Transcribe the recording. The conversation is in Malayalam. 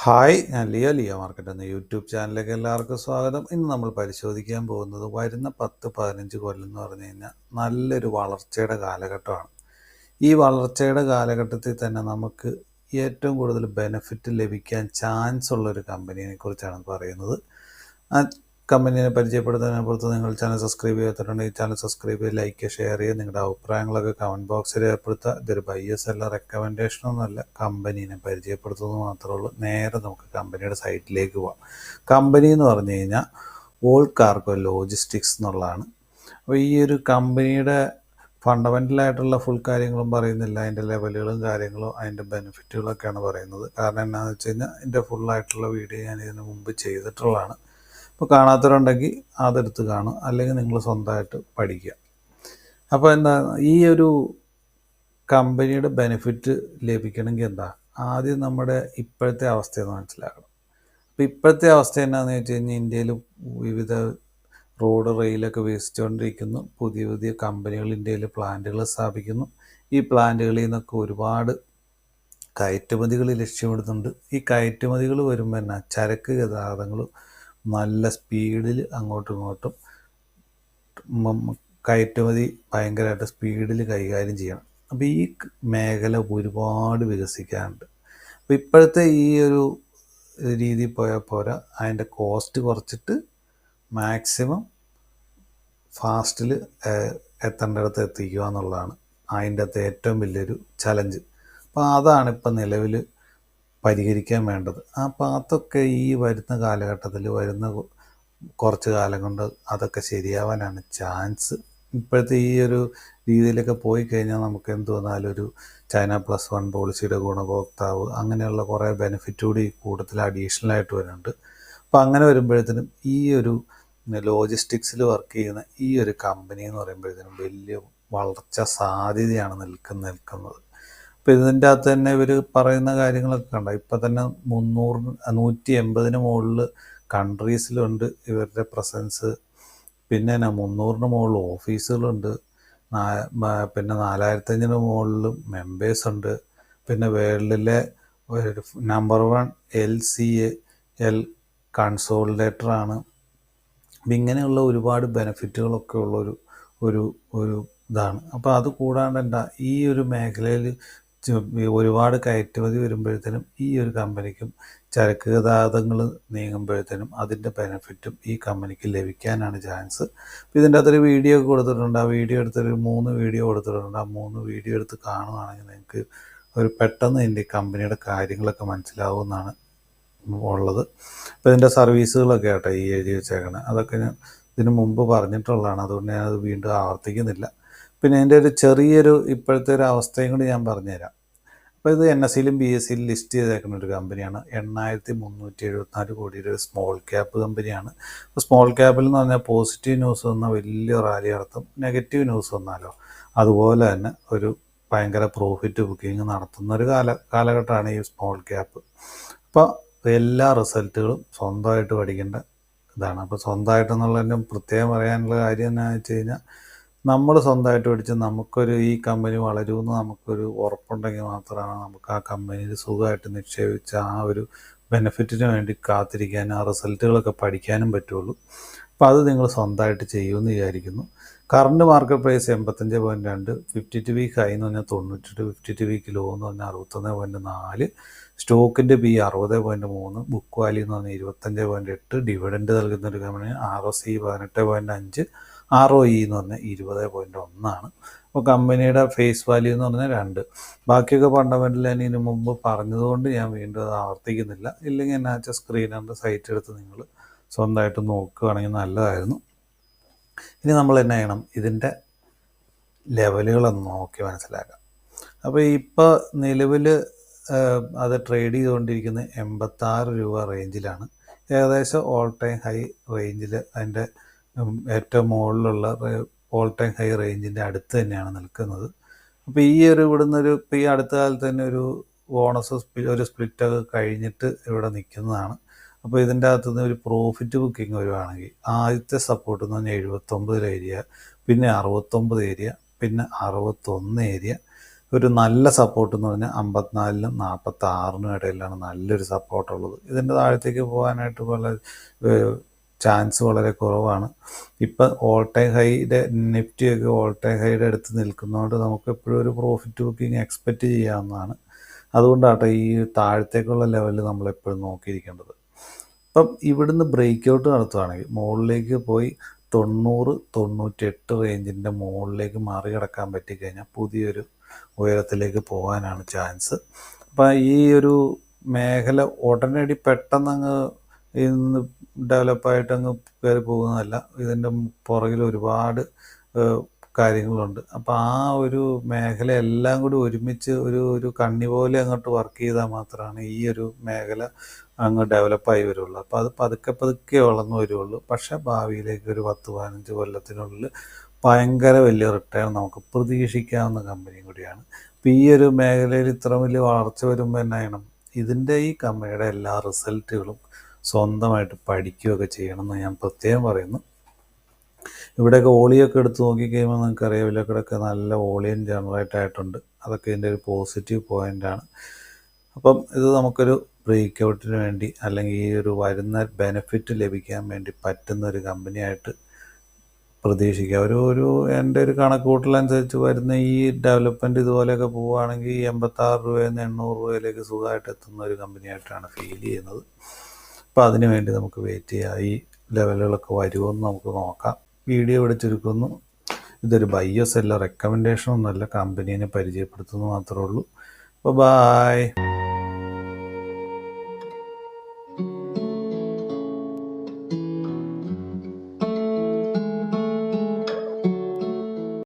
ഹായ്, ഞാൻ ലിയോ മാർക്കറ്റ് എന്ന യൂട്യൂബ് ചാനലിലേക്ക് എല്ലാവർക്കും സ്വാഗതം. ഇന്ന് നമ്മൾ പരിശോധിക്കാൻ പോകുന്നത് വരുന്ന 10-15 കൊല്ലം എന്ന് പറഞ്ഞു കഴിഞ്ഞാൽ നല്ലൊരു വളർച്ചയുടെ കാലഘട്ടമാണ്. ഈ വളർച്ചയുടെ കാലഘട്ടത്തിൽ തന്നെ നമുക്ക് ഏറ്റവും കൂടുതൽ ബെനിഫിറ്റ് ലഭിക്കാൻ ചാൻസ് ഉള്ളൊരു കമ്പനിയെ കുറിച്ചാണ് പറയുന്നത്. ആ കമ്പനിയെ പരിചയപ്പെടുത്തുന്നതിനപ്പുറത്ത് നിങ്ങൾ ചാനൽ സബ്സ്ക്രൈബ് ചെയ്യാത്തിട്ടുണ്ടെങ്കിൽ ചാനൽ സബ്സ്ക്രൈബ് ചെയ്യുക, ലൈക്ക് ഷെയർ ചെയ്യുക, നിങ്ങളുടെ അഭിപ്രായങ്ങളൊക്കെ കമൻറ്റ് ബോക്സിൽ രേഖപ്പെടുത്തുക. ഇതൊരു ബയ്യേഴ്സ് അല്ല, റെക്കമെൻഡേഷനൊന്നുമല്ല, കമ്പനീനെ പരിചയപ്പെടുത്തുന്നത് മാത്രമേ ഉള്ളൂ. നേരെ നമുക്ക് കമ്പനിയുടെ സൈറ്റിലേക്ക് പോകാം. കമ്പനി എന്ന് പറഞ്ഞു കഴിഞ്ഞാൽ ഓൾ കാർഗോ ലോജിസ്റ്റിക്സ് എന്നുള്ളതാണ്. അപ്പോൾ ഈ ഒരു കമ്പനിയുടെ ഫണ്ടമെൻ്റലായിട്ടുള്ള ഫുൾ കാര്യങ്ങളും പറയുന്നില്ല, അതിൻ്റെ ലെവലുകളും കാര്യങ്ങളും അതിൻ്റെ ബെനിഫിറ്റുകളൊക്കെയാണ് പറയുന്നത്. കാരണം എന്താണെന്ന് വെച്ച് കഴിഞ്ഞാൽ ഇതിൻ്റെ ഫുള്ളായിട്ടുള്ള വീഡിയോ ഞാൻ ഇതിന് മുമ്പ് ചെയ്തിട്ടുള്ളതാണ്. അപ്പോൾ കാണാത്തവരുണ്ടെങ്കിൽ അതെടുത്ത് കാണും, അല്ലെങ്കിൽ നിങ്ങൾ സ്വന്തമായിട്ട് പഠിക്കുക. അപ്പോൾ എന്താ ഈ ഒരു കമ്പനിയുടെ ബെനിഫിറ്റ് ലഭിക്കണമെങ്കിൽ എന്താ, ആദ്യം നമ്മുടെ ഇപ്പോഴത്തെ അവസ്ഥയെന്ന് മനസ്സിലാക്കണം. അപ്പോൾ ഇപ്പോഴത്തെ അവസ്ഥ എന്താണെന്ന് വെച്ച് കഴിഞ്ഞാൽ ഇന്ത്യയിൽ വിവിധ റോഡ് റെയിലൊക്കെ വികസിച്ചുകൊണ്ടിരിക്കുന്നു. പുതിയ പുതിയ കമ്പനികൾ ഇന്ത്യയിൽ പ്ലാന്റുകൾ സ്ഥാപിക്കുന്നു. ഈ പ്ലാന്റുകളിൽ നിന്നൊക്കെ ഒരുപാട് കയറ്റുമതികൾ ലക്ഷ്യമിടുന്നുണ്ട്. ഈ കയറ്റുമതികൾ വരുമ്പോൾ എന്നാ ചരക്ക് ഗതാഗതങ്ങൾ നല്ല സ്പീഡിൽ അങ്ങോട്ടും ഇങ്ങോട്ടും കയറ്റുമതി ഭയങ്കരമായിട്ട് സ്പീഡിൽ കൈകാര്യം ചെയ്യണം. അപ്പോൾ ഈ മേഖല ഒരുപാട് വികസിക്കാനുണ്ട്. അപ്പോൾ ഇപ്പോഴത്തെ ഈ ഒരു രീതി പോയാൽ പോരാ, അതിൻ്റെ കോസ്റ്റ് കുറച്ചിട്ട് മാക്സിമം ഫാസ്റ്റിൽ എത്തേണ്ടിടത്ത് എത്തിക്കുക എന്നുള്ളതാണ് അതിൻ്റെ അകത്ത് ഏറ്റവും വലിയൊരു ചലഞ്ച്. അപ്പോൾ അതാണ് ഇപ്പം നിലവിൽ പരിഹരിക്കാൻ വേണ്ടത്. അപ്പോൾ അതൊക്കെ ഈ വരുന്ന കാലഘട്ടത്തിൽ വരുന്ന കുറച്ച് കാലം കൊണ്ട് അതൊക്കെ ശരിയാവാനാണ് ചാൻസ്. ഇപ്പോഴത്തെ ഈ ഒരു രീതിയിലൊക്കെ പോയി കഴിഞ്ഞാൽ നമുക്ക് എന്ത് വന്നാലും ഒരു ചൈന +1 പോളിസിയുടെ ഗുണഭോക്താവ് അങ്ങനെയുള്ള കുറേ ബെനിഫിറ്റ് കൂടി കൂടുതൽ അഡീഷണലായിട്ട് വരുന്നുണ്ട്. അപ്പോൾ അങ്ങനെ വരുമ്പോഴത്തേനും ഈ ഒരു ലോജിസ്റ്റിക്സിൽ വർക്ക് ചെയ്യുന്ന ഈ ഒരു കമ്പനി എന്ന് പറയുമ്പോഴത്തേനും വലിയ വളർച്ച സാധ്യതയാണ് നിൽക്കുന്നത്. അപ്പോൾ ഇതിൻ്റെ അകത്ത് തന്നെ ഇവർ പറയുന്ന കാര്യങ്ങളൊക്കെ കണ്ടോ, ഇപ്പം തന്നെ 180 മുകളിൽ കൺട്രീസിലുണ്ട് ഇവരുടെ പ്രസൻസ്. പിന്നെ 300 മുകളിൽ ഓഫീസുകളുണ്ട്. പിന്നെ 4500 മുകളിൽ മെമ്പേഴ്സുണ്ട്. പിന്നെ വേൾഡിലെ ഒരു നമ്പർ 1 LCL കൺസോളിഡേറ്ററാണ്. അപ്പം ഇങ്ങനെയുള്ള ഒരുപാട് ബെനിഫിറ്റുകളൊക്കെ ഉള്ളൊരു ഒരു ഇതാണ്. അപ്പോൾ അത് കൂടാണ്ട് എന്താ, ഈ ഒരു മേഖലയിൽ ഒരുപാട് കയറ്റുമതി വരുമ്പോഴത്തേനും ഈ ഒരു കമ്പനിക്കും ചരക്ക് ഗതാഗതങ്ങൾ നീങ്ങുമ്പോഴത്തേനും അതിൻ്റെ ബെനിഫിറ്റും ഈ കമ്പനിക്ക് ലഭിക്കാനാണ് ചാൻസ്. അപ്പോൾ ഇതിൻ്റെ അകത്തൊരു വീഡിയോ ഒക്കെ കൊടുത്തിട്ടുണ്ട്. ആ വീഡിയോ എടുത്തൊരു 3 വീഡിയോ കൊടുത്തിട്ടുണ്ട്. ആ 3 വീഡിയോ എടുത്ത് കാണുകയാണെങ്കിൽ നിങ്ങൾക്ക് ഒരു പെട്ടെന്ന് ഇതിൻ്റെ കമ്പനിയുടെ കാര്യങ്ങളൊക്കെ മനസ്സിലാവുമെന്നാണ് ഉള്ളത്. അപ്പോൾ ഇതിൻ്റെ സർവീസുകളൊക്കെ ആട്ടെ ഈ എഴുതി വെച്ചേക്കണം, അതൊക്കെ ഞാൻ ഇതിനു മുമ്പ് പറഞ്ഞിട്ടുള്ളതാണ്, അതുകൊണ്ട് ഞാനത് വീണ്ടും ആവർത്തിക്കുന്നില്ല. പിന്നെ ഇതിൻ്റെ ഒരു ചെറിയൊരു ഇപ്പോഴത്തെ ഒരു അവസ്ഥയും കൂടി ഞാൻ പറഞ്ഞുതരാം. അപ്പോൾ ഇത് NSEയിലും BSEയിലും ലിസ്റ്റ് ചെയ്തേക്കുന്ന ഒരു കമ്പനിയാണ്. 8374 കോടിയുടെ ഒരു സ്മോൾ ക്യാപ്പ് കമ്പനിയാണ്. അപ്പോൾ സ്മോൾ ക്യാപ്പിൽ എന്ന് പറഞ്ഞാൽ പോസിറ്റീവ് ന്യൂസ് വന്നാൽ വലിയ റാലി നടത്തും, നെഗറ്റീവ് ന്യൂസ് വന്നാലോ അതുപോലെ തന്നെ ഒരു ഭയങ്കര പ്രോഫിറ്റ് ബുക്കിംഗ് നടത്തുന്ന ഒരു കാലഘട്ടമാണ് ഈ സ്മോൾ ക്യാപ്പ്. അപ്പോൾ എല്ലാ റിസൾട്ടുകളും സ്വന്തമായിട്ട് പഠിക്കേണ്ട ഇതാണ്. അപ്പോൾ സ്വന്തമായിട്ടെന്നുള്ളതിൻ്റെ പ്രത്യേകം പറയാനുള്ള കാര്യം എന്താണെന്ന് വെച്ച് കഴിഞ്ഞാൽ, നമ്മൾ സ്വന്തമായിട്ട് പഠിച്ച് നമുക്കൊരു ഈ കമ്പനി വളരുമെന്ന് നമുക്കൊരു ഉറപ്പുണ്ടെങ്കിൽ മാത്രമാണ് നമുക്ക് ആ കമ്പനിയിൽ സുഖമായിട്ട് നിക്ഷേപിച്ച് ആ ഒരു ബെനിഫിറ്റിന് വേണ്ടി കാത്തിരിക്കാൻ, ആ റിസൾട്ടുകളൊക്കെ പഠിക്കാനും പറ്റുള്ളൂ. അപ്പോൾ അത് നിങ്ങൾ സ്വന്തമായിട്ട് ചെയ്യുമെന്ന് വിചാരിക്കുന്നു. Current market price 85.2, 52 week high എന്ന് പറഞ്ഞാൽ 98, 52 വീക്ക് ലോ എന്ന് പറഞ്ഞാൽ 61.4, സ്റ്റോക്കിൻ്റെ PE 60.3, ബുക്ക് വാല്യൂ എന്ന് പറഞ്ഞാൽ 25.8, ഡിവിഡൻഡ് നൽകുന്ന ഒരു കമ്പനി, ROCE 18.5, ROE എന്ന് പറഞ്ഞാൽ 20.1. അപ്പോൾ കമ്പനിയുടെ ഫേസ് വാല്യൂ എന്ന് പറഞ്ഞാൽ 2. ബാക്കിയൊക്കെ ഫണ്ടമെൻ്റൽ ഞാൻ ഇതിന് മുമ്പ് പറഞ്ഞതുകൊണ്ട് ഞാൻ വീണ്ടും അത് ആവർത്തിക്കുന്നില്ല. ഇല്ലെങ്കിൽ എന്നാ വെച്ചാൽ സ്ക്രീനറിൻ്റെ സൈറ്റ് എടുത്ത് നിങ്ങൾ സ്വന്തമായിട്ട് നോക്കുകയാണെങ്കിൽ നല്ലതായിരുന്നു. ഇനി നമ്മൾ എന്നാ ചെയ്യണം, ഇതിൻ്റെ ലെവലുകളൊന്ന് നോക്കി മനസ്സിലാക്കാം. അപ്പോൾ ഇപ്പോൾ നിലവിൽ അത് ട്രേഡ് ചെയ്തുകൊണ്ടിരിക്കുന്നത് 86 രൂപ റേഞ്ചിലാണ്. ഏകദേശം ഓൾ ടൈം ഹൈ റേഞ്ചിൽ, അതിൻ്റെ ഏറ്റവും മുകളിലുള്ള ഓൾ ടൈം ഹൈ റേഞ്ചിൻ്റെ അടുത്ത് തന്നെയാണ് നിൽക്കുന്നത്. അപ്പോൾ ഈ ഒരു ഇവിടുന്ന് ഇപ്പോൾ ഈ അടുത്ത കാലത്ത് തന്നെ ഒരു ബോണസ് ഒരു സ്പ്ലിറ്റൊക്കെ കഴിഞ്ഞിട്ട് ഇവിടെ നിൽക്കുന്നതാണ്. അപ്പോൾ ഇതിൻ്റെ അകത്തു നിന്ന് ഒരു പ്രോഫിറ്റ് ബുക്കിംഗ് വരുവാണെങ്കിൽ ആദ്യത്തെ സപ്പോർട്ട് എന്ന് പറഞ്ഞാൽ 79 ഏരിയ, പിന്നെ 69 ഏരിയ, പിന്നെ 61 ഏരിയ, ഒരു നല്ല സപ്പോർട്ട് എന്ന് പറഞ്ഞാൽ 54-നും 46-നും ഇടയിലാണ് നല്ലൊരു സപ്പോർട്ടുള്ളത്. ഇതിൻ്റെ താഴത്തേക്ക് പോകാനായിട്ട് വളരെ ചാൻസ് വളരെ കുറവാണ്. ഇപ്പം ഓൾ ടൈം ഹൈയുടെ നിഫ്റ്റിയൊക്കെ ഓൾ ടൈം ഹൈയുടെ അടുത്ത് നിൽക്കുന്നതുകൊണ്ട് നമുക്ക് എപ്പോഴും ഒരു പ്രോഫിറ്റ് ബുക്കിംഗ് എക്സ്പെക്റ്റ് ചെയ്യാവുന്നതാണ്. അതുകൊണ്ടാട്ടെ ഈ താഴത്തേക്കുള്ള ലെവൽ നമ്മളെപ്പോഴും നോക്കിയിരിക്കേണ്ടത്. അപ്പം ഇവിടുന്ന് ബ്രേക്ക് ഔട്ട് നടത്തുകയാണെങ്കിൽ മുകളിലേക്ക് പോയി 90-98 റേഞ്ചിൻ്റെ മുകളിലേക്ക് മറികടക്കാൻ പറ്റിക്കഴിഞ്ഞാൽ പുതിയൊരു ഉയരത്തിലേക്ക് പോകാനാണ് ചാൻസ്. അപ്പം ഈ ഒരു മേഖല ഉടനടി പെട്ടെന്നങ്ങ് ഇന്ന് ഡെവലപ്പായിട്ട് അങ്ങ് കയറി പോകുന്നതല്ല. ഇതിൻ്റെ പുറകിൽ ഒരുപാട് കാര്യങ്ങളുണ്ട്. അപ്പോൾ ആ ഒരു മേഖല എല്ലാം കൂടി ഒരുമിച്ച് ഒരു കണ്ണി പോലെ അങ്ങോട്ട് വർക്ക് ചെയ്താൽ മാത്രമാണ് ഈ ഒരു മേഖല അങ്ങ് ഡെവലപ്പായി വരുള്ളൂ. അപ്പോൾ അത് പതുക്കെ പതുക്കെ വളർന്നു വരുള്ളൂ. പക്ഷേ ഭാവിയിലേക്ക് ഒരു 10-15 കൊല്ലത്തിനുള്ളിൽ ഭയങ്കര വലിയ റിട്ടേൺ നമുക്ക് പ്രതീക്ഷിക്കാവുന്ന കമ്പനിയും കൂടിയാണ്. അപ്പോൾ ഈ ഒരു മേഖലയിൽ ഇത്ര വലിയ വളർച്ച വരുമ്പോൾ എന്നാ ചെയ്യണം? ഇതിൻ്റെ ഈ കമ്പനിയുടെ എല്ലാ റിസൾട്ടുകളും സ്വന്തമായിട്ട് പഠിക്കുകയൊക്കെ ചെയ്യണമെന്ന് ഞാൻ പ്രത്യേകം പറയുന്നു. ഇവിടെയൊക്കെ ഓളിയൊക്കെ എടുത്ത് നോക്കിക്കഴിയുമ്പോൾ നമുക്കറിയാം ഇതിലൊക്കെ നല്ല ഓളിയം ജനറേറ്റ് ആയിട്ടുണ്ട്. അതൊക്കെ ഇതിൻ്റെ ഒരു പോസിറ്റീവ് പോയിൻ്റാണ്. അപ്പം ഇത് നമുക്കൊരു ബ്രേക്ക് ഔട്ടിന് വേണ്ടി അല്ലെങ്കിൽ ഈ ഒരു വരുന്ന ബെനിഫിറ്റ് ലഭിക്കാൻ വേണ്ടി പറ്റുന്ന ഒരു കമ്പനിയായിട്ട് പ്രതീക്ഷിക്കുക. ഒരു എൻ്റെ ഒരു കണക്കുകൂട്ടലനുസരിച്ച് വരുന്ന ഈ ഡെവലപ്മെൻറ്റ് ഇതുപോലെയൊക്കെ പോവുകയാണെങ്കിൽ 86 രൂപയിൽ നിന്ന് 800 രൂപയിലേക്ക് സുഖമായിട്ട് എത്തുന്ന ഒരു കമ്പനിയായിട്ടാണ് ഫീൽ ചെയ്യുന്നത്. അപ്പോൾ അതിന് വേണ്ടി നമുക്ക് വെയിറ്റ് ചെയ്യാം. ഈ ലെവലുകളൊക്കെ വരുമോ എന്ന് നമുക്ക് നോക്കാം. വീഡിയോ ഇവിടെ ചുരുക്കുന്നു. ഇതൊരു ബയ്യോ സെല്ലോ റെക്കമെൻഡേഷൻ ഒന്നുമല്ല, കമ്പനീനെ പരിചയപ്പെടുത്തുന്നു മാത്രമേ ഉള്ളൂ. അപ്പോൾ ബായ്.